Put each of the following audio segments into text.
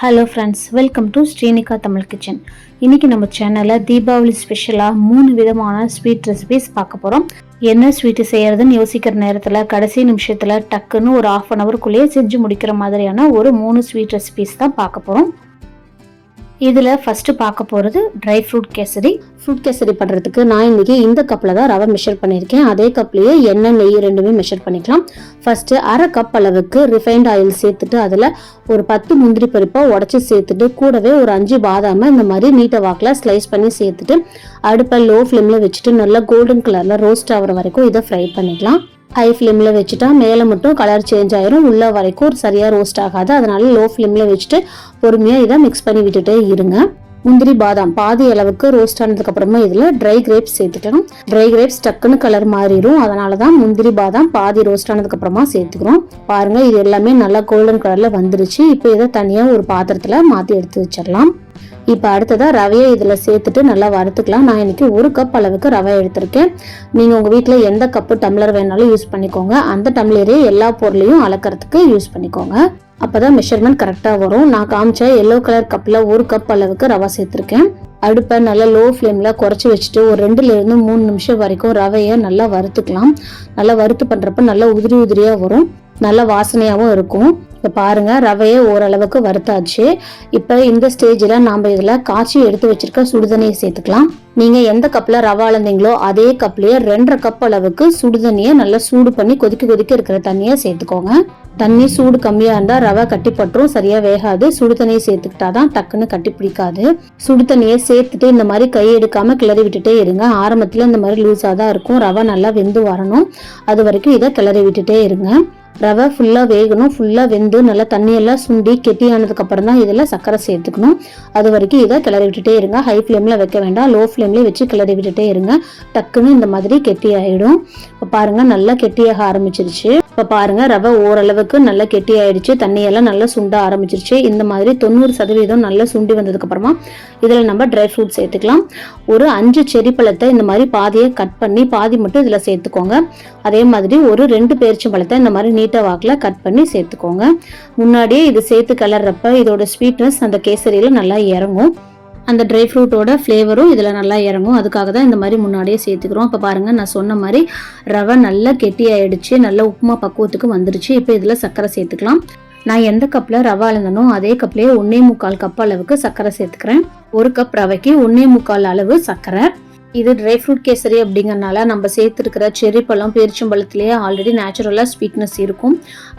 Hello friends, welcome to Srinika Tamil kitchen. இன்றைக்கி நம்ம சேனலில் தீபாவளி ஸ்பெஷலாக 3 விதமான ஸ்வீட் ரெசிபிஸ் பார்க்க போகிறோம். என்ன ஸ்வீட்டு செய்கிறதுன்னு யோசிக்கிற நேரத்தில் கடைசி நிமிஷத்தில் டக்குன்னு ஒரு 1/2 ஹவருக்குள்ளேயே செஞ்சு முடிக்கிற மாதிரியான ஒரு 3 ஸ்வீட் ரெசிபிஸ் தான் பார்க்க போகிறோம். இதில் ஃபஸ்ட்டு பார்க்க போகிறது dry fruit kesari. Fruit kesari பண்ணுறதுக்கு நான் இன்றைக்கி இந்த கப்பில் தான் ரவை மெஷர் பண்ணியிருக்கேன். அதே கப்லேயே எண்ணெய் நெய் ரெண்டுமே மெஷர் பண்ணிக்கலாம். ஃபஸ்ட்டு 1/2 கப் அளவுக்கு ரிஃபைண்ட் ஆயில் சேர்த்துட்டு அதில் ஒரு 10 முந்திரி பருப்பை உடச்சி சேர்த்துட்டு கூடவே ஒரு 5 பாதாமை இந்த மாதிரி நீட்டை வாக்கில் ஸ்லைஸ் பண்ணி சேர்த்துட்டு அடுப்பை லோ ஃப்ளேமில் வச்சுட்டு நல்லா கோல்டன் கலரில் ரோஸ்ட் ஆகிற வரைக்கும் இதை ஃப்ரை பண்ணிக்கலாம். ஹை ஃப்ளேமில் வச்சுட்டா மேலே மட்டும் கலர் சேஞ்ச் ஆயிரும், உள்ள வரைக்கும் சரியாக ரோஸ்ட் ஆகாது. அதனால லோ ஃப்ளேமில் வச்சுட்டு பொறுமையாக இதை மிக்ஸ் பண்ணி விட்டுட்டே இருங்க. முந்திரி பாதாம் பாதி அளவுக்கு ரோஸ்ட் ஆனதுக்கு அப்புறமா இதில் ட்ரை கிரேப்ஸ் சேர்த்துக்கலாம். ட்ரை கிரேப்ஸ் டக்குன்னு கலர் மாறிடும், அதனால தான் முந்திரி பாதாம் பாதி ரோஸ்ட் ஆனதுக்கு அப்புறமா சேர்த்துக்கிறோம். பாருங்க, இது எல்லாமே நல்லா கோல்டன் கலர்ல வந்துருச்சு. இப்போ இதை தனியாக ஒரு பாத்திரத்தில் மாற்றி எடுத்து வச்சிடலாம். இப்போ அடுத்ததாக ரவையை இதில் சேர்த்துட்டு நல்லா வறுத்துக்கலாம். நான் இன்னைக்கு 1 கப் அளவுக்கு ரவை எடுத்திருக்கேன். நீங்கள் உங்கள் வீட்டில் எந்த கப்பு டம்ளர் வேணாலும் யூஸ் பண்ணிக்கோங்க. அந்த டம்ளரே எல்லா பொருளையும் அளக்கிறதுக்கு யூஸ் பண்ணிக்கோங்க. அப்போதான் மெஷர்மெண்ட் கரெக்டாக வரும். நான் காமிச்ச எல்லோ கலர் கப்பில் 1 கப் அளவுக்கு ரவை சேர்த்துருக்கேன். அடுப்பை நல்லா லோ ஃப்ளேமில் குறைச்சி வச்சுட்டு ஒரு 2லிருந்து 3 நிமிஷம் வரைக்கும் ரவையை நல்லா வறுத்துக்கலாம். நல்லா வறுத்து பண்ணுறப்ப நல்லா உதிரி உதிரியாக வரும், நல்ல வாசனையாகவும் இருக்கும். இப்போ பாருங்க, ரவையை ஓரளவுக்கு வறுத்தாச்சு. இப்போ இந்த ஸ்டேஜில் நாம் இதில் காய்ச்சி எடுத்து வச்சிருக்க சுடுதண்ணியை சேர்த்துக்கலாம். நீங்கள் எந்த கப்பில் ரவை அளந்தீங்களோ அதே கப்லேயே 2.5 கப் அளவுக்கு சுடுதண்ணியை நல்லா சூடு பண்ணி கொதிக்க இருக்கிற தண்ணியை சேர்த்துக்கோங்க. தண்ணி சூடு கம்மியாக இருந்தால் ரவை கட்டி பட்டுரும், சரியாக வேகாது. சுடு தண்ணியை சேர்த்துக்கிட்டாதான் டக்குன்னு கட்டி பிடிக்காது. சுடு தண்ணியை சேர்த்துட்டு இந்த மாதிரி கை எடுக்காமல் கிளறி விட்டுட்டே இருங்க. ஆரம்பத்தில் இந்த மாதிரி லூஸாக தான் இருக்கும், ரவை நல்லா வெந்து வரணும். அது வரைக்கும் இதை கிளறி விட்டுட்டே இருங்க. ரவை ஃபுல்லாக வேகணும், ஃபுல்லாக வெந்து நல்லா தண்ணியெல்லாம் சுண்டி கெட்டியானதுக்கு அப்புறம் தான் இதில் சர்க்கரை சேர்த்துக்கணும். அது வரைக்கும் இதை கிளறி விட்டுட்டே இருங்க. ஹை ஃப்ளேமில் வைக்க வேண்டாம், லோ ஃப்ளேம்லேயே வச்சு கிளறி விட்டுட்டே இருங்க. டக்குன்னு இந்த மாதிரி கெட்டி ஆகிடும். இப்போ பாருங்கள், நல்லா கெட்டியாக ஆரம்பிச்சிருச்சு. இப்போ பாருங்கள், ரவை ஓரளவுக்கு நல்லா கெட்டி ஆயிடுச்சு, தண்ணியெல்லாம் நல்லா சுண்ட ஆரம்பிச்சிருச்சு. இந்த மாதிரி 90% நல்லா சுண்டி வந்ததுக்கப்புறமா இதில் நம்ம ட்ரை ஃப்ரூட் சேர்த்துக்கலாம். ஒரு 5 செரி பழத்தை இந்த மாதிரி பாதியை கட் பண்ணி பாதி மட்டும் இதில் சேர்த்துக்கோங்க. அதே மாதிரி ஒரு 2 பேரிச்சம் பழத்தை இந்த மாதிரி நீட்டை வாக்கில் கட் பண்ணி சேர்த்துக்கோங்க. முன்னாடியே இது சேர்த்து கலர்றப்ப இதோட ஸ்வீட்னஸ் அந்த கேசரியில் நல்லா இறங்கும், அந்த ட்ரை ஃப்ரூட்டோட ஃப்ளேவரும் இதில் நல்லா இறங்கும். அதுக்காக தான் இந்த மாதிரி முன்னாடியே சேர்த்துக்கிறோம். இப்போ பாருங்கள், நான் சொன்ன மாதிரி ரவை நல்லா கெட்டி ஆயிடுச்சு, நல்லா உப்புமா பக்குவத்துக்கு வந்துருச்சு. இப்போ இதில் சர்க்கரை சேர்த்துக்கலாம். நான் எந்த கப்பில் ரவை அளந்தனோ அதே கப்லேயே 1.25 கப் அளவுக்கு சர்க்கரை சேர்த்துக்கிறேன். 1 கப் ரவைக்கு 1.25 அளவு சர்க்கரை. இது ட்ரை ஃப்ரூட் கேசரி அப்படிங்கறனால நம்ம சேர்த்துருக்கிற செர்ரி பழம் பேரிச்சம்பழத்திலேயே ஆல்ரெடி நேச்சுரலாக ஸ்வீட்னஸ் இருக்கும்.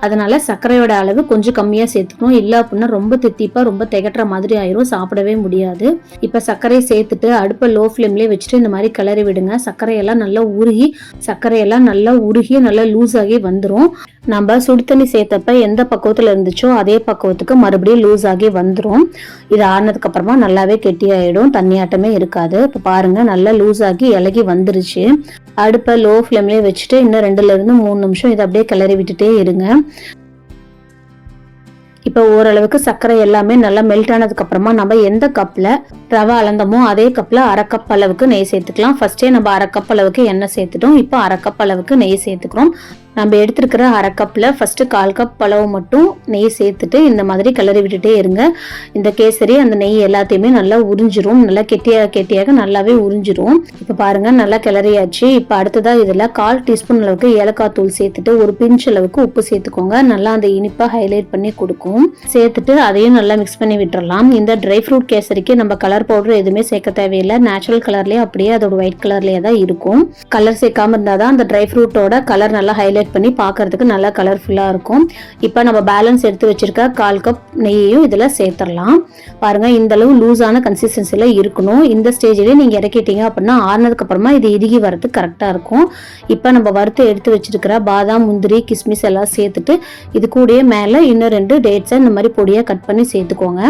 அதனால சர்க்கரையோட அளவு கொஞ்சம் கம்மியாக சேர்த்துக்கணும். இல்லை அப்படின்னா ரொம்ப தித்திப்பாக ரொம்ப திகட்டுற மாதிரி ஆயிரும், சாப்பிடவே முடியாது. இப்போ சர்க்கரையை சேர்த்துட்டு அடுப்பை லோ ஃப்ளேம்லேயே வச்சுட்டு இந்த மாதிரி கிளறி விடுங்க. சர்க்கரையெல்லாம் நல்லா உருகி நல்லா லூஸ் ஆகி வந்துடும். நம்ம சுடு தண்ணி சேர்த்தப்ப எந்த பக்குவத்தில் இருந்துச்சோ அதே பக்குவத்துக்கு மறுபடியும் லூஸ் ஆகி வந்துடும். இது ஆனதுக்கு அப்புறமா நல்லாவே கெட்டியாயிடும், தண்ணியாட்டமே இருக்காது. இப்போ பாருங்க, நல்லா லூஸ் ஆகி இலகி வந்துருச்சு. அடுப்பை லோ ஃப்ளேம்லேயே வச்சுட்டு இன்னும் 2லிருந்து 3 நிமிஷம் இதை அப்படியே கிளறி விட்டுட்டே இருங்க. இப்போ ஓரளவுக்கு சர்க்கரை எல்லாமே நல்லா மெல்ட் ஆனதுக்கு அப்புறமா நம்ம எந்த கப்பில் ரவை அளந்தமோ அதே கப்பில் 1/2 கப் அளவுக்கு நெய் சேர்த்துக்கலாம். ஃபர்ஸ்டே நம்ம 1/2 கப் அளவுக்கு எண்ணெய் சேர்த்துட்டோம். இப்போ 1/2 கப் அளவுக்கு நெய் சேர்த்துக்கிறோம். நம்ம எடுத்துருக்கிற 1/2 கப்பில் ஃபஸ்ட்டு 1/4 கப் அளவு மட்டும் நெய் சேர்த்துட்டு இந்த மாதிரி கிளறி விட்டுட்டே இருங்க. இந்த கேசரி அந்த நெய் எல்லாத்தையுமே நல்லா உறிஞ்சிரும், நல்லா கெட்டியாக நல்லாவே உறிஞ்சிரும். இப்போ பாருங்கள், நல்லா கிளறியாச்சு. இப்போ அடுத்ததாக இதில் 1/4 டீஸ்பூன் அளவுக்கு ஏலக்காய் தூள் சேர்த்துட்டு ஒரு பிஞ்ச் அளவுக்கு உப்பு சேர்த்துக்கோங்க. நல்லா அந்த இனிப்பை ஹைலைட் பண்ணி கொடுக்கும். சேர்த்துட்டு அதையும் நல்லா மிக்ஸ் பண்ணி விட்டுறலாம். இந்த ட்ரை ஃப்ரூட் கேசரிக்கு நம்ம கலர் பவுடர் எதுவுமே சேர்க்க தேவையில்லை, நேச்சுரல் கலர்லேயே அப்படியே அதோட ஒயிட் கலர்லேயே தான் இருக்கும். கலர் சேர்க்காம இருந்தால் தான் அந்த ட்ரை ஃப்ரூட்டோட கலர் நல்லா ஹைலைட் பண்ணி பார்க்கறதுக்கு நல்லா கலர்ஃபுல்லா இருக்கும். இப்போ நம்ம பேலன்ஸ் எடுத்து வச்சிருக்க 1/4 கப் நெய்யையும் இதுல சேர்த்துடலாம். பாருங்க, இந்த அளவு லூஸான கன்சிஸ்டன்சில இருக்கணும். இந்த ஸ்டேஜ்லயே நீங்க இறக்கிட்டீங்க அப்படின்னா ஆறுனதுக்கு அப்புறமா இது இறுகி வரதுக்கு கரெக்டா இருக்கும். இப்போ நம்ம வறுத்து எடுத்து வச்சிருக்கிற பாதாம், முந்திரி, கிஸ்மிஸ் எல்லாம் சேர்த்துட்டு இது கூடயே மேல இன்னும் 2 டேட்ஸை இந்த மாதிரி பொடியா கட் பண்ணி சேர்த்துக்கோங்க.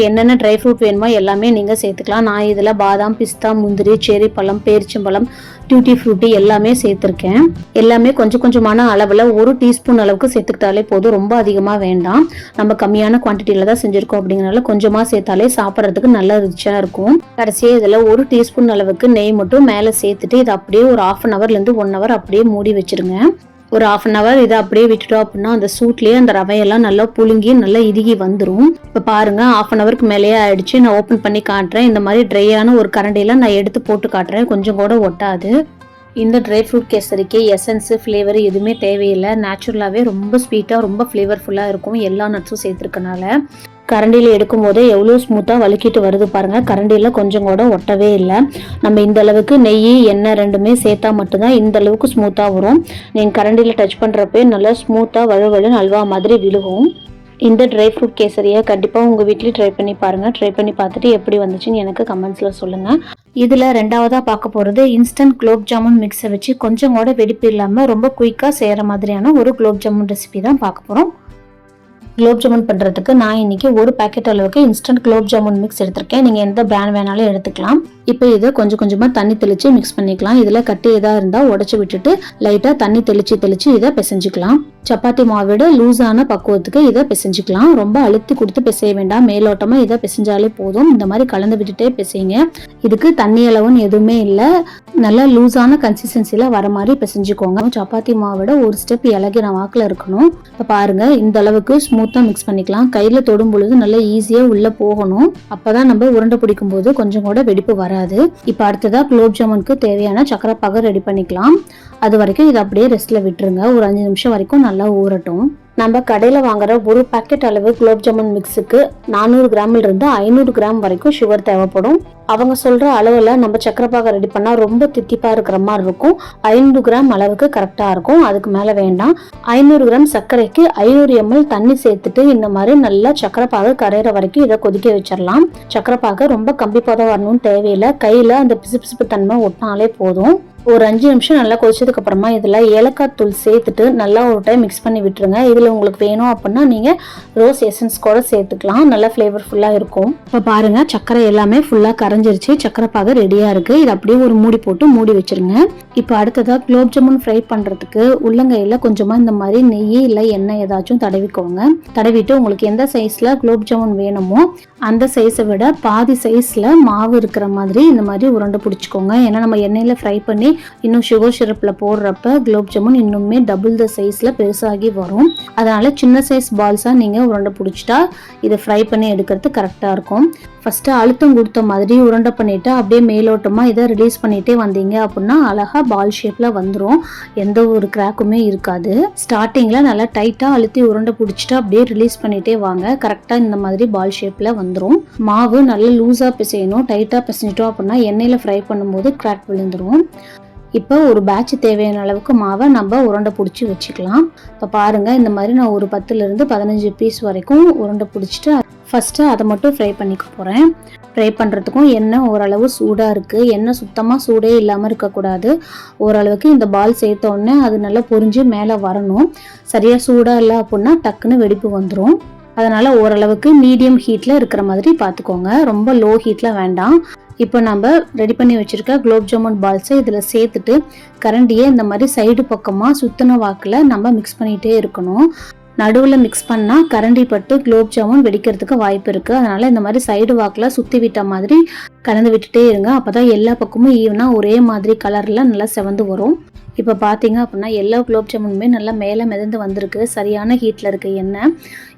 என்னென்ன ட்ரை ஃப்ரூட் வேணுமோ எல்லாமே நீங்கள் சேர்த்துக்கலாம். நான் இதில் பாதாம், பிஸ்தா, முந்திரி, செர்ரி பழம், பேரிச்சம்பழம், டியூட்டி ஃப்ரூட்டி எல்லாமே சேர்த்துருக்கேன். எல்லாமே கொஞ்சம் கொஞ்சமான அளவில் 1 டீஸ்பூன் அளவுக்கு சேர்த்துக்கிட்டாலே போதும், ரொம்ப அதிகமாக வேண்டாம். நம்ம கம்மியான குவான்டிட்டியில் தான் செஞ்சுருக்கோம் அப்படிங்கிறனால கொஞ்சமாக சேர்த்தாலே சாப்பிட்றதுக்கு நல்லா ரிச்சாக இருக்கும். கடைசியாக இதில் 1 டீஸ்பூன் அளவுக்கு நெய் மட்டும் மேலே சேர்த்துட்டு இதை அப்படியே ஒரு 1/2 ஹவர்லேருந்து 1 ஹவர் அப்படியே மூடி வச்சிருங்க. ஒரு 1/2 hour இதை அப்படியே விட்டுட்டோம் அப்படின்னா அந்த சூட்லேயே அந்த ரவையெல்லாம் நல்லா புழுங்கி நல்லா இறுகி வந்துடும். இப்போ பாருங்க 1/2 hourக்கு மேலேயே ஆயிடுச்சு. நான் ஓப்பன் பண்ணி காட்டுறேன். இந்த மாதிரி ட்ரையான ஒரு கரண்டியில் நான் எடுத்து போட்டு காட்டுறேன். கொஞ்சம் கூட ஒட்டாது. இந்த ட்ரை ஃப்ரூட் கேசரிக்கு எசன்ஸு ஃப்ளேவர் எதுவுமே தேவையில்லை. நேச்சுரலாகவே ரொம்ப ஸ்வீட்டாக ரொம்ப ஃப்ளேவர்ஃபுல்லாக இருக்கும். எல்லா நட்ஸும் சேர்த்துருக்கனால கரண்டியில் எடுக்கும் போதே எவ்வளோ ஸ்மூத்தாக வலிக்கிட்டு வருது பாருங்கள். கரண்டியில் கொஞ்சம் கூட ஒட்டவே இல்லை. நம்ம இந்த அளவுக்கு நெய் எண்ணெய் ரெண்டுமே சேர்த்தா மட்டும்தான் இந்த அளவுக்கு ஸ்மூத்தாக வரும். நீங்கள் கரண்டியில் டச் பண்ணுறப்பே நல்லா ஸ்மூத்தாக வழுவழுன்னு அல்வா மாதிரி விழுகும். இந்த ட்ரை ஃப்ரூட் கேசரியை கண்டிப்பாக உங்கள் வீட்லேயும் ட்ரை பண்ணி பாருங்கள். ட்ரை பண்ணி பார்த்துட்டு எப்படி வந்துச்சுன்னு எனக்கு கமெண்ட்ஸில் சொல்லுங்கள். இதில் ரெண்டாவதாக பார்க்க போகிறது இன்ஸ்டன்ட் குலோப் ஜாமுன் மிக்ஸை வச்சு கொஞ்சம் கூட வெடிப்பு இல்லாமல் ரொம்ப குயிக்காக செய்கிற மாதிரியான ஒரு குலோப் ஜாமுன் ரெசிபி தான் பார்க்க போகிறோம். குலோப் ஜாமுன் பண்ணுறதுக்கு நான் இன்றைக்கி ஒரு பேக்கெட் அளவுக்கு இன்ஸ்டன்ட் குலோப் ஜாமுன் மிக்ஸ் எடுத்திருக்கேன். நீங்கள் எந்த பிராண்ட் வேணாலும் எடுத்துக்கலாம். இப்போ இதை கொஞ்சம் கொஞ்சமாக தண்ணி தெளித்து மிக்ஸ் பண்ணிக்கலாம். இதில் கட்டி எதாக இருந்தால் உடச்சி விட்டுட்டு லைட்டாக தண்ணி தெளித்து இதை பிசைஞ்சிக்கலாம். சப்பாத்தி மாவோட லூஸான பக்குவத்துக்கு இதை பிசைஞ்சிக்கலாம். ரொம்ப அழுத்தி கொடுத்து பிசைய வேண்டாம். மேலோட்டமாக இதை பிசைஞ்சாலே போதும். இந்த மாதிரி கலந்து விட்டுட்டே பிசைங்க. இதுக்கு தண்ணி அளவுன்னு எதுவுமே இல்லை. நல்லா லூஸான கன்சிஸ்டன்சியில் வர மாதிரி பிசைஞ்சிக்கோங்க. சப்பாத்தி மாவோட ஒரு ஸ்டெப் இலகின வாக்கில் இருக்கணும். இப்போ பாருங்கள் இந்த அளவுக்கு ஸ்மூத்தாக மிக்ஸ் பண்ணிக்கலாம். கையில் தொடும் பொழுது நல்லா ஈஸியாக உள்ளே போகணும். அப்போ தான் நம்ம உருண்டை பிடிக்கும் போது கொஞ்சம் கூட வெடிப்பு வராது. இப்போ அடுத்ததாக குலோப் ஜாமுனுக்கு தேவையான சக்கரை பாகு ரெடி பண்ணிக்கலாம். அது வரைக்கும் இதை அப்படியே ரெஸ்ட்டில் விட்டுருங்க. ஒரு 5 நிமிஷம் வரைக்கும் நல்லா ஊறட்டும். நம்ம கடையில் வாங்குற ஒரு பேக்கெட் அளவு குலோப் ஜாமுன் மிக்ஸுக்கு 400 கிராமிலிருந்து 500 கிராம் வரைக்கும் சுகர் தேவைப்படும். அவங்க சொல்கிற அளவில் நம்ம சக்கரை பாகு ரெடி பண்ணால் ரொம்ப தித்திப்பாக இருக்கிற மாதிரி இருக்கும். 500 கிராம் அளவுக்கு கரெக்டாக இருக்கும். அதுக்கு மேலே வேண்டாம். 500 கிராம் சர்க்கரைக்கு 500 ml தண்ணி சேர்த்துட்டு இந்த மாதிரி நல்லா சக்கரை பாகு கரையிற வரைக்கும் இதை கொதிக்க வச்சிடலாம். சக்கரை பாகு ரொம்ப கம்பி பதம் வரணும்னு தேவையில்லை. கையில் அந்த பிசுபிசுப்பு தன்மை ஒட்டினாலே போதும். ஒரு 5 நிமிஷம் நல்லா கொதிச்சதுக்கு அப்புறமா இதில் ஏலக்காய் தூள் சேர்த்துட்டு நல்லா ஒரு டைம் மிக்ஸ் பண்ணி விட்டுருங்க. இதில் உங்களுக்கு வேணும் அப்படின்னா நீங்கள் ரோஸ் எசன்ஸ் கூட சேர்த்துக்கலாம். நல்லா ஃப்ளேவர்ஃபுல்லாக இருக்கும். இப்போ பாருங்கள் சக்கரை எல்லாமே ஃபுல்லாக கரைஞ்சிருச்சு. சக்கரை பாகு ரெடியாக இருக்குது. இது அப்படியே ஒரு மூடி போட்டு மூடி வச்சுருங்க. இப்போ அடுத்ததாக குலோப் ஜாமுன் ஃப்ரை பண்ணுறதுக்கு உள்ளங்கையில் கொஞ்சமாக இந்த மாதிரி நெய் இல்லை எண்ணெய் ஏதாச்சும் தடவிக்கோங்க. தடவிட்டு உங்களுக்கு எந்த சைஸில் குலோப் ஜாமுன் வேணுமோ அந்த சைஸை விட பாதி சைஸில் மாவு இருக்கிற மாதிரி இந்த மாதிரி உருண்டை பிடிச்சிக்கோங்க. ஏன்னா நம்ம எண்ணெயில் ஃப்ரை பண்ணி இன்னும் சுகர் சிரப்பில் போடுறப்ப குலோப் ஜாமுன் இன்னுமே டபுள் த சைஸில் பெருசாகி வரும். அதனால் சின்ன சைஸ் பால்ஸாக நீங்கள் உருண்டை பிடிச்சிட்டா இதை ஃப்ரை பண்ணி எடுக்கிறது கரெக்டாக இருக்கும். ஃபஸ்ட்டு அழுத்தம் கொடுத்த மாதிரி உருண்டை பண்ணிவிட்டு அப்படியே மேலோட்டமாக இதை ரிலீஸ் பண்ணிகிட்டே வந்தீங்க அப்படின்னா அழகாக பால் ஷேப்பில் வந்துடும். எந்த ஒரு கிராக்குமே இருக்காது. ஸ்டார்டிங்கில் நல்லா டைட்டாக அழுத்தி உருண்டை பிடிச்சிட்டு அப்படியே ரிலீஸ் பண்ணிகிட்டே வாங்க. கரெக்டாக இந்த மாதிரி பால் ஷேப்பில் வந்துடும். மாவு நல்லா லூஸாக பிசையணும். டைட்டாக பிசைஞ்சிட்டோம் அப்படின்னா எண்ணெயில் ஃப்ரை பண்ணும்போது கிராக் விழுந்துடும். இப்போ ஒரு பேட்ச் தேவையான அளவுக்கு மாவை நம்ம உருண்டை பிடிச்சி வச்சுக்கலாம். இப்போ பாருங்கள் இந்த மாதிரி நான் ஒரு 10லிருந்து 15 பீஸ் வரைக்கும் உருண்டை பிடிச்சிட்டு ஃபஸ்ட்டு அதை மட்டும் ஃப்ரை பண்ணிக்க போகிறேன். ஃப்ரை பண்ணுறதுக்கும் எண்ணெய் ஓரளவு சூடாக இருக்குது. எண்ணெய் சுத்தமாக சூடே இல்லாமல் இருக்கக்கூடாது. ஓரளவுக்கு இந்த பால் சேர்த்தோடனே அது நல்லா பொரிஞ்சு மேலே வரணும். சரியாக சூடாக இல்லை அப்படின்னா டக்குன்னு வெடிப்பு வந்துடும். அதனால் ஓரளவுக்கு மீடியம் ஹீட்டில் இருக்கிற மாதிரி பார்த்துக்கோங்க. ரொம்ப லோ ஹீட்டில் வேண்டாம். இப்போ நம்ம ரெடி பண்ணி வச்சுருக்க குலோப் ஜாமுன் பால்ஸை இதில் சேர்த்துட்டு கரண்டியை இந்த மாதிரி சைடு பக்கமாக சுத்தின வாக்கில் நம்ம மிக்ஸ் பண்ணிகிட்டே இருக்கணும். நடுவில் மிக்ஸ் பண்ணால் கரண்டி பட்டு குலோப் ஜாமுன் வெடிக்கிறதுக்கு வாய்ப்பு இருக்குது. அதனால் இந்த மாதிரி சைடு வாக்கில் சுற்றி விட்ட மாதிரி கலந்து விட்டுட்டே இருங்க. அப்போ தான் எல்லா பக்கமும் ஈவனாக ஒரே மாதிரி கலரில் நல்லா செவந்து வரும். இப்போ பார்த்தீங்க அப்படின்னா எல்லா குலோப் ஜாமுனுமே நல்லா மேலே மிதந்து வந்திருக்கு. சரியான ஹீட்டில் இருக்க எண்ணெய்.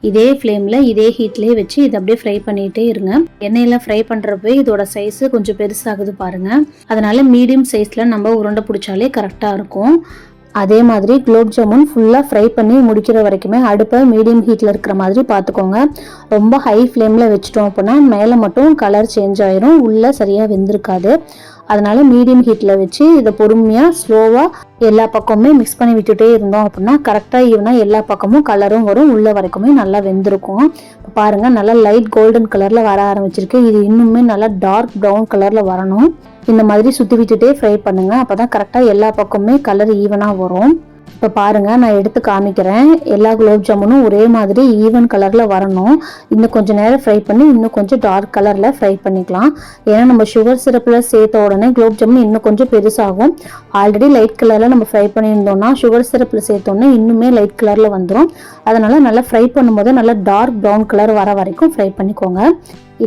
இதே ஃப்ளேமில் இதே ஹீட்லேயே வச்சு இதை அப்படியே ஃப்ரை பண்ணிகிட்டே இருங்க. எண்ணெயில் ஃப்ரை பண்ணுறப்ப இதோட சைஸு கொஞ்சம் பெருசாகுது பாருங்கள். அதனால் மீடியம் சைஸில் நம்ம உருண்டை பிடிச்சாலே கரெக்டாக இருக்கும். அதே மாதிரி குலோப் ஜாமுன் ஃபுல்லாக ஃப்ரை பண்ணி முடிக்கிற வரைக்குமே அடுப்பை மீடியம் ஹீட்டில் இருக்கிற மாதிரி பார்த்துக்கோங்க. ரொம்ப ஹை ஃப்ளேமில் வச்சுட்டோம் அப்படின்னா மேலே மட்டும் கலர் சேஞ்ச் ஆயிரும். உள்ளே சரியாக வெந்திருக்காது. அதனால் மீடியம் ஹீட்டில் வச்சு இதை பொறுமையாக ஸ்லோவாக எல்லா பக்கமுமே மிக்ஸ் பண்ணி விட்டுட்டே இருந்தோம் அப்படின்னா கரெக்டாக ஈவனாக எல்லா பக்கமும் கலரும் வரும். உள்ள வரைக்குமே நல்லா வெந்திருக்கும். பாருங்கள் நல்லா லைட் கோல்டன் கலரில் வர ஆரம்பிச்சிருக்கு. இது இன்னுமே நல்லா டார்க் ப்ரௌன் கலரில் வரணும். இந்த மாதிரி சுற்றி விட்டுட்டே ஃப்ரை பண்ணுங்கள். அப்போ தான் கரெக்டாக எல்லா பக்கமுமே கலர் ஈவனாக வரும். இப்போ பாருங்கள் நான் எடுத்து காமிக்கிறேன். எல்லா குலோப் ஜாமுனும் ஒரே மாதிரி ஈவன் கலரில் வரணும். இன்னும் கொஞ்சம் நேரம் ஃப்ரை பண்ணி இன்னும் கொஞ்சம் டார்க் கலரில் ஃப்ரை பண்ணிக்கலாம். ஏன்னா நம்ம சுகர் சிரப்பில் சேர்த்த உடனே குலோப் ஜாமுன் இன்னும் கொஞ்சம் பெருசாகும். ஆல்ரெடி லைட் கலரில் நம்ம ஃப்ரை பண்ணியிருந்தோம்னா சுகர் சிரப்பில் சேர்த்தோன்னே இன்னுமே லைட் கலரில் வந்துடும். அதனால் நல்லா ஃப்ரை பண்ணும்போது நல்லா டார்க் ப்ரௌன் கலர் வர வரைக்கும் ஃப்ரை பண்ணிக்கோங்க.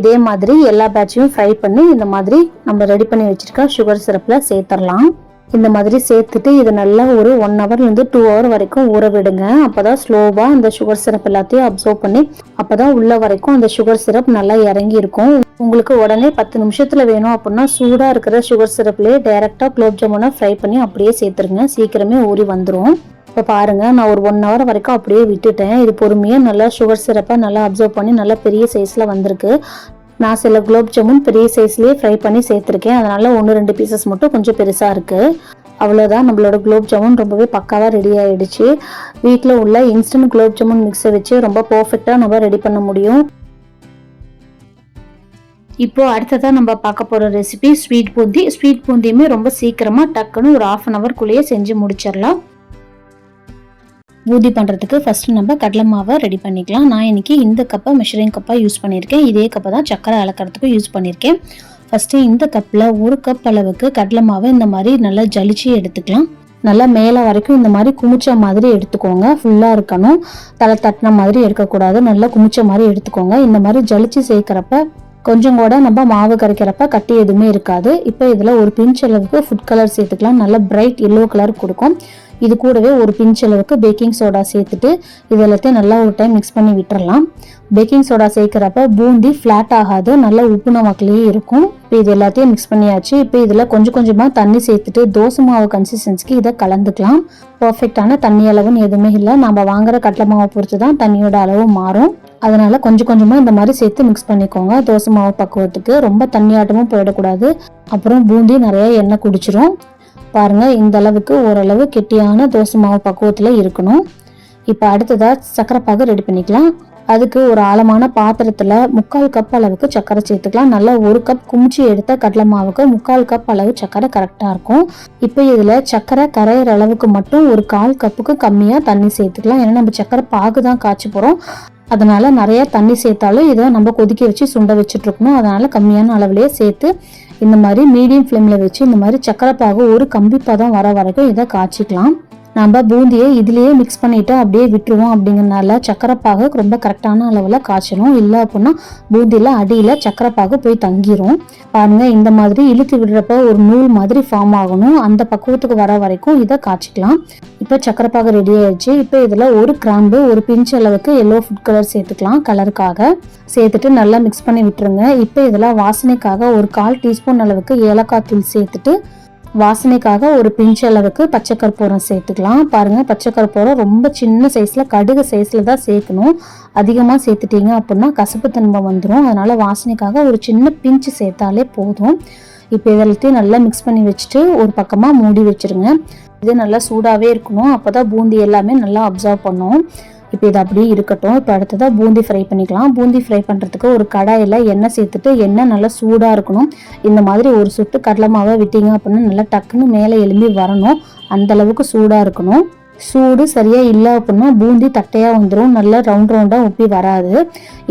இதே மாதிரி எல்லா பேட்சையும் ஃப்ரை பண்ணி இந்த மாதிரி நம்ம ரெடி பண்ணி வச்சுருக்க சுகர் சிரப்பில் சேர்த்துடலாம். இந்த மாதிரி சேர்த்துட்டு இதை நல்லா ஒரு 1 ஹவர்லேருந்து 2 ஹவர் வரைக்கும் ஊற விடுங்க. அப்போதான் ஸ்லோவாக அந்த சுகர் சிரப் எல்லாத்தையும் அப்சர்வ் பண்ணி அப்போதான் உள்ள வரைக்கும் அந்த சுகர் சிரப் நல்லா இறங்கி இருக்கும். உங்களுக்கு உடனே 10 நிமிஷத்துல வேணும் அப்படின்னா சூடாக இருக்கிற சுகர் சிரப்லேயே டைரெக்டாக குலோப் ஜாமுனை ஃப்ரை பண்ணி அப்படியே சேர்த்துருங்க. சீக்கிரமே ஊறி வந்துடும். இப்போ பாருங்க, நான் ஒரு 1 ஹவர் வரைக்கும் அப்படியே விட்டுட்டேன். இது பொறுமையாக நல்லா சுகர் சிரப்பை நல்லா அப்சர்வ் பண்ணி நல்லா பெரிய சைஸில் வந்திருக்கு. நான் சில குலோப் ஜாமுன் பெரிய சைஸ்லேயே ஃப்ரை பண்ணி சேர்த்துருக்கேன். அதனால 1-2 பீசஸ் மட்டும் கொஞ்சம் பெருசாக இருக்குது. அவ்வளோதான், நம்மளோட குலோப் ஜாமுன் ரொம்பவே பக்காவாக ரெடி ஆகிடுச்சு. வீட்டில் உள்ள இன்ஸ்டன்ட் குலோப் ஜாமுன் மிக்ஸை வச்சு ரொம்ப பர்ஃபெக்டாக நம்ம ரெடி பண்ண முடியும். இப்போ அடுத்ததான் நம்ம பார்க்க போகிற ரெசிபி ஸ்வீட் பூந்தி. ஸ்வீட் பூந்தியுமே ரொம்ப சீக்கிரமாக டக்குன்னு ஒரு 1/2 ஹவர்க்குள்ளேயே செஞ்சு முடிச்சிடலாம். பூந்தி பண்ணுறதுக்கு ஃபஸ்ட்டு நம்ம கடலை மாவை ரெடி பண்ணிக்கலாம். நான் இன்றைக்கி இந்த கப்பை மெஷரிங் கப்பாக யூஸ் பண்ணியிருக்கேன். இதே கப்பை தான் சக்கரை அளக்கிறதுக்கு யூஸ் பண்ணியிருக்கேன். ஃபஸ்ட்டு இந்த கப்பில் 1 கப் அளவுக்கு கடலை மாவை இந்த மாதிரி நல்லா ஜலிச்சு எடுத்துக்கலாம். நல்லா மேலே வரைக்கும் இந்த மாதிரி குமிச்ச மாதிரி எடுத்துக்கோங்க. ஃபுல்லாக இருக்கணும், தலை தட்டின மாதிரி எடுக்கக்கூடாது. நல்லா குமிச்ச மாதிரி எடுத்துக்கோங்க. இந்த மாதிரி ஜலிச்சு சேர்க்குறப்ப கொஞ்சம் கூட நம்ம மாவு கரைக்கிறப்ப கட்டி எதுவுமே இருக்காது. இப்போ இதில் ஒரு பிஞ்ச் அளவுக்கு ஃபுட் கலர் சேர்த்துக்கலாம். நல்லா பிரைட் எல்லோ கலர் கொடுக்கும். இது கூடவே ஒரு பிஞ்ச் அளவுக்கு பேக்கிங் சோடா சேர்த்துட்டு இது எல்லாத்தையும் நல்லா ஒரு டைம் மிக்ஸ் பண்ணி விட்டுறலாம். பேக்கிங் சோடா சேர்க்குறப்ப பூந்தி ஃப்ளாட் ஆகாது, நல்லா உப்பு நமக்குலேயே இருக்கும். இப்போ இது எல்லாத்தையும் மிக்ஸ் பண்ணியாச்சு. இப்போ இதில் கொஞ்சம் கொஞ்சமாக தண்ணி சேர்த்துட்டு தோசை மாவு கன்சிஸ்டன்சிக்கு இதை கலந்துக்கலாம். பர்ஃபெக்டான தண்ணி அளவுன்னு எதுவுமே இல்லை. நம்ம வாங்குற கடலை மாவை பொறுத்து தான் தண்ணியோட அளவு மாறும். அதனால கொஞ்சம் கொஞ்சமாக இந்த மாதிரி சேர்த்து மிக்ஸ் பண்ணிக்கோங்க. தோசை மாவு பக்குவத்துக்கு ரொம்ப தண்ணியாட்டமும் போயிடக்கூடாது, அப்புறம் பூந்தி நிறைய எண்ணெய் குடிச்சிரும். பாருங்க, இந்த அளவுக்கு ஓரளவு கெட்டியான தோசை மாவு பக்குவத்தில் இருக்கணும். இப்போ அடுத்ததாக சர்க்கரை பாகு ரெடி பண்ணிக்கலாம். அதுக்கு ஒரு ஆழமான பாத்திரத்தில் 3/4 கப் அளவுக்கு சர்க்கரை சேர்த்துக்கலாம். நல்லா 1 கப் குமிச்சி எடுத்த கடலை மாவுக்கு 3/4 கப் அளவு சர்க்கரை கரெக்டாக இருக்கும். இப்போ இதில் சர்க்கரை கரையிற அளவுக்கு மட்டும் ஒரு 1/4 கப்புக்கு கம்மியாக தண்ணி சேர்த்துக்கலாம். ஏன்னா நம்ம சர்க்கரை பாகு தான் காய்ச்சி போகிறோம். அதனால நிறைய தண்ணி சேர்த்தாலும் இதை நம்ம கொதிக்க வச்சு சுண்ட வச்சுட்டு இருக்கணும். அதனால கம்மியான அளவுலேயே சேர்த்து இந்த மாதிரி மீடியம் ஃப்ளேமில் வச்சு இந்த மாதிரி சர்க்கரை பாகு ஒரு கம்பி பதம் வர வரைக்கும் இதை காய்ச்சிக்கலாம். நம்ம பூந்தியை இதுலேயே மிக்ஸ் பண்ணிவிட்டு அப்படியே விட்டுருவோம். அப்படிங்கிறனால சர்க்கரை பாகு ரொம்ப கரெக்டான அளவில் காய்ச்சணும். இல்லை அப்படின்னா பூந்தியில் அடியில் சர்க்கரை பாகு போய் தங்கிரும். பாருங்கள், இந்த மாதிரி இழுத்து விடுறப்ப ஒரு நூல் மாதிரி ஃபார்ம் ஆகணும். அந்த பக்குவத்துக்கு வர வரைக்கும் இதை காய்ச்சிக்கலாம். இப்போ சர்க்கரை பாகு ரெடி ஆயிடுச்சு. இப்போ இதில் 1 கிராம்பு, ஒரு பிஞ்ச் அளவுக்கு எல்லோ ஃபுட் கலர் சேர்த்துக்கலாம். கலருக்காக சேர்த்துட்டு நல்லா மிக்ஸ் பண்ணி விட்டுருங்க. இப்போ இதில் வாசனைக்காக ஒரு 1/4 டீஸ்பூன் அளவுக்கு ஏலக்காய் தூள் சேர்த்துட்டு வாசனைக்காக ஒரு பிஞ்ச் அளவுக்கு பச்சை கற்பூரம் சேர்த்துக்கலாம். பாருங்க, பச்சை கற்பூரம் ரொம்ப சின்ன சைஸ்ல கடுகு சைஸ்ல தான் சேர்க்கணும். அதிகமா சேர்த்துட்டீங்க அப்படின்னா கசப்பு தன்மை வந்துடும். அதனால வாசனைக்காக ஒரு சின்ன பிஞ்ச் சேர்த்தாலே போதும். இப்போ இதெல்லாத்தையும் நல்லா மிக்ஸ் பண்ணி வச்சுட்டு ஒரு பக்கமா மூடி வச்சிருங்க. இது நல்லா சூடாவே இருக்கணும். அப்போதான் பூந்தி எல்லாமே நல்லா அப்சர்வ் பண்ணும். இப்போ இது அப்படியே இருக்கட்டும். இப்போ அடுத்ததாக பூந்தி ஃப்ரை பண்ணிக்கலாம். பூந்தி ஃப்ரை பண்ணுறதுக்கு ஒரு கடாயில் எண்ணெய் சேர்த்துட்டு எண்ணெய் நல்லா சூடாக இருக்கணும். இந்த மாதிரி ஒரு சுட்டு கடலை மாவை விட்டீங்க அப்படின்னா நல்லா டக்குன்னு மேலே எழும்பி வரணும். அந்த அளவுக்கு சூடாக இருக்கணும். சூடு சரியாக இல்லை அப்படின்னா பூந்தி தட்டையாக வந்துடும், நல்லா ரவுண்டாக உப்பி வராது.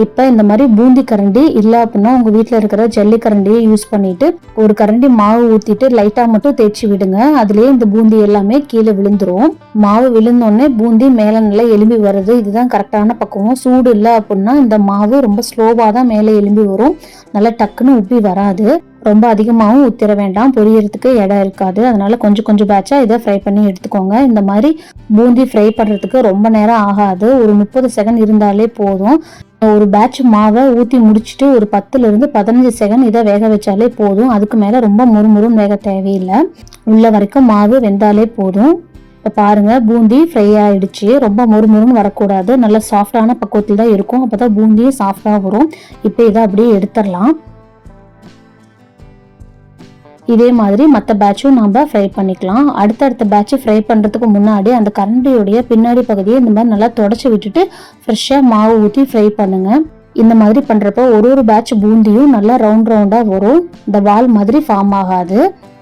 இப்போ இந்த மாதிரி பூந்தி கரண்டி இல்லை அப்படின்னா உங்கள் வீட்டில் இருக்கிற ஜல்லி கரண்டியை யூஸ் பண்ணிவிட்டு ஒரு கரண்டி மாவு ஊற்றிட்டு லைட்டாக மட்டும் தேய்ச்சி விடுங்க. அதுலேயே இந்த பூந்தி எல்லாமே கீழே விழுந்துரும். மாவு விழுந்தோடனே பூந்தி மேலே நல்லா எலும்பி வருது. இதுதான் கரெக்டான பக்குவம். சூடு இல்லை அப்படின்னா இந்த மாவு ரொம்ப ஸ்லோவாக தான் மேலே எலும்பி வரும், நல்லா டக்குன்னு உப்பி வராது. ரொம்ப அதிகமாகவும் ஊற்றிட வேண்டாம், பொரியறதுக்கு இடம் இருக்காது. அதனால கொஞ்சம் கொஞ்சம் பேட்சாக இதை ஃப்ரை பண்ணி எடுத்துக்கோங்க. இந்த மாதிரி பூந்தி ஃப்ரை பண்ணுறதுக்கு ரொம்ப நேரம் ஆகாது, ஒரு 30 செகண்ட் இருந்தாலே போதும். ஒரு பேட்ச் மாவை ஊற்றி முடிச்சுட்டு ஒரு 10-15 செகண்ட் இதை வேக வச்சாலே போதும். அதுக்கு மேலே ரொம்ப முறுமுறுன்னு வேக தேவையில்லை, உள்ள வரைக்கும் மாவு வெந்தாலே போதும். இப்போ பாருங்க, பூந்தி ஃப்ரை ஆயிடுச்சு. ரொம்ப முறுமுறுன்னு வரக்கூடாது, நல்ல சாஃப்டான பக்குவத்தில் தான் இருக்கும். அப்போ தான் பூந்தியும் சாஃப்டாக வரும். இப்போ இதை அப்படியே எடுத்துடலாம். இதே மாதிரி மற்ற பேட்சும் நம்ம ஃப்ரை பண்ணிக்கலாம். அடுத்தடுத்த பேட்ச் ஃப்ரை பண்ணுறதுக்கு முன்னாடி அந்த கரண்டியோடைய பின்னாடி பகுதியை இந்த மாதிரி நல்லா தொடச்சி விட்டுட்டு ஃப்ரெஷ்ஷாக மாவு ஊற்றி ஃப்ரை பண்ணுங்கள். இந்த மாதிரி பண்ணுறப்போ ஒரு பேட்ச் பூந்தியும் நல்லா ரவுண்டாக வரும், இந்த வால் மாதிரி ஃபார்ம் ஆகாது.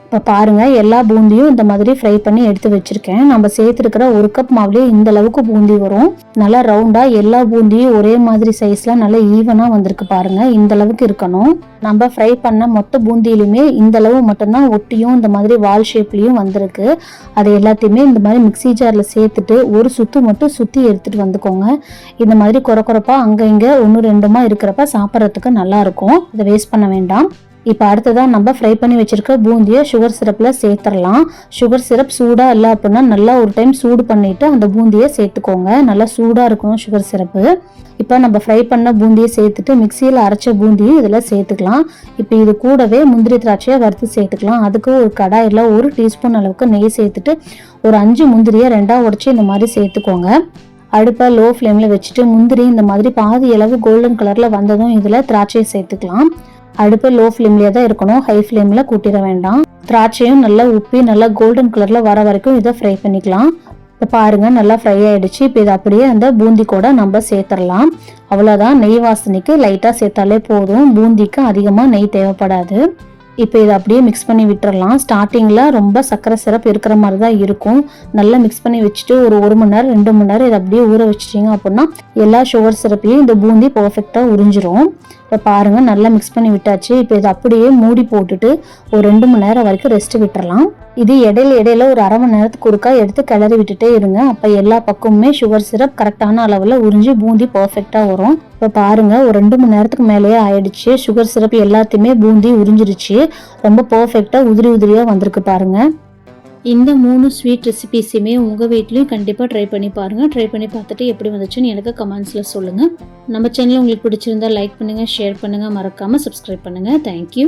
இப்போ பாருங்கள், எல்லா பூந்தியும் இந்த மாதிரி ஃப்ரை பண்ணி எடுத்து வச்சுருக்கேன். நம்ம சேர்த்துருக்கிற 1 கப் மாவுலேயே இந்த அளவுக்கு பூந்தி வரும். நல்லா ரவுண்டாக எல்லா பூந்தியும் ஒரே மாதிரி சைஸில் நல்லா ஈவனாக வந்திருக்கு பாருங்கள். இந்த அளவுக்கு இருக்கணும். நம்ம ஃப்ரை பண்ண மொத்த பூந்தியிலுமே இந்த அளவு மட்டும்தான் ஒட்டியும் இந்த மாதிரி வால் ஷேப்லேயும் வந்திருக்கு. அதை எல்லாத்தையுமே இந்த மாதிரி மிக்ஸி ஜாரில் சேர்த்துட்டு ஒரு சுற்று மட்டும் சுற்றி எடுத்துகிட்டு வந்துக்கோங்க. இந்த மாதிரி குறப்பாக அங்கே இங்கே 1-2 இருக்கிறப்ப சாப்பிட்றதுக்கு நல்லாயிருக்கும். இதை வேஸ்ட் பண்ண வேண்டாம். இப்போ அடுத்ததான் நம்ம ஃப்ரை பண்ணி வச்சிருக்க பூந்தியை சுகர் சிரப்பில் சேர்த்துடலாம். சுகர் சிரப் சூடாக இல்லை அப்படின்னா நல்லா ஒரு டைம் சூடு பண்ணிவிட்டு அந்த பூந்தியை சேர்த்துக்கோங்க. நல்லா சூடாக இருக்கணும் சுகர் சிரப்பு. இப்போ நம்ம ஃப்ரை பண்ண பூந்தியை சேர்த்துட்டு மிக்சியில் அரைச்ச பூந்தியும் இதில் சேர்த்துக்கலாம். இப்போ இது கூடவே முந்திரி திராட்சையை வறுத்து சேர்த்துக்கலாம். அதுக்கு ஒரு கடாயில் 1 டீஸ்பூன் அளவுக்கு நெய் சேர்த்துட்டு ஒரு 5 முந்திரியை 2ஆக உடச்சி இந்த மாதிரி சேர்த்துக்கோங்க. அடுப்பை லோ ஃப்ளேமில் வச்சுட்டு முந்திரி இந்த மாதிரி பாதி அளவு கோல்டன் கலரில் வந்ததும் இதில் திராட்சையை சேர்த்துக்கலாம். அடுப்பு லோ ஃப்ளேம்லேயே தான் இருக்கணும், ஹை ஃப்ளேமில் கூட்டிட வேண்டாம். திராட்சையும் நல்லா உப்பி நல்லா கோல்டன் கலரில் வர வரைக்கும் இதை ஃப்ரை பண்ணிக்கலாம். இப்போ பாருங்கள் நல்லா ஃப்ரை ஆகிடுச்சு. இப்போ இதை அப்படியே அந்த பூந்தி கூட நம்ம சேர்த்துடலாம். அவ்வளோதான், நெய் வாசனைக்கு லைட்டாக சேர்த்தாலே போதும், பூந்திக்கு அதிகமாக நெய் தேவைப்படாது. இப்போ இதை அப்படியே மிக்ஸ் பண்ணி விட்டுறலாம். ஸ்டார்டிங்கில் ரொம்ப சர்க்கரை சிரப் இருக்கிற மாதிரி தான் இருக்கும். நல்லா மிக்ஸ் பண்ணி வச்சுட்டு ஒரு 1 மணி நேரம் 2 மணி நேரம் இதை அப்படியே ஊற வச்சிட்டிங்க அப்படின்னா எல்லா சுகர் சிரப்பையும் இந்த பூந்தி பர்ஃபெக்டாக உறிஞ்சிரும். இப்போ பாருங்கள் நல்லா மிக்ஸ் பண்ணி விட்டாச்சு. இப்போ இதை அப்படியே மூடி போட்டுட்டு ஒரு 2 மணி நேரம் வரைக்கும் ரெஸ்ட் விட்டுறலாம். இது இடையில ஒரு 1/2 மணி நேரத்துக்கு ஒருக்கா எடுத்து கிளறி விட்டுட்டே இருங்க. அப்போ எல்லா பக்கமுமே சுகர் சிரப் கரெக்டான அளவில் உறிஞ்சி பூந்தி பர்ஃபெக்டாக வரும். இப்போ பாருங்கள் ஒரு 2 மணி நேரத்துக்கு மேலேயே ஆயிடுச்சு. சுகர் சிரப் எல்லாத்தையுமே பூந்தி உறிஞ்சிருச்சு. ரொம்ப பர்ஃபெக்டாக உதிரியாக வந்திருக்கு பாருங்கள். இந்த 3 ஸ்வீட் ரெசிபீஸுமே உங்கள் வீட்லேயும் கண்டிப்பாக ட்ரை பண்ணி பாருங்கள். ட்ரை பண்ணி பார்த்துட்டு எப்படி வந்துச்சுன்னு எனக்கு கமெண்ட்ஸில் சொல்லுங்கள். நம்ம சேனல் உங்களுக்கு பிடிச்சிருந்தா லைக் பண்ணுங்கள், ஷேர் பண்ணுங்கள், மறக்காமல் சப்ஸ்கிரைப் பண்ணுங்கள். தேங்க்யூ.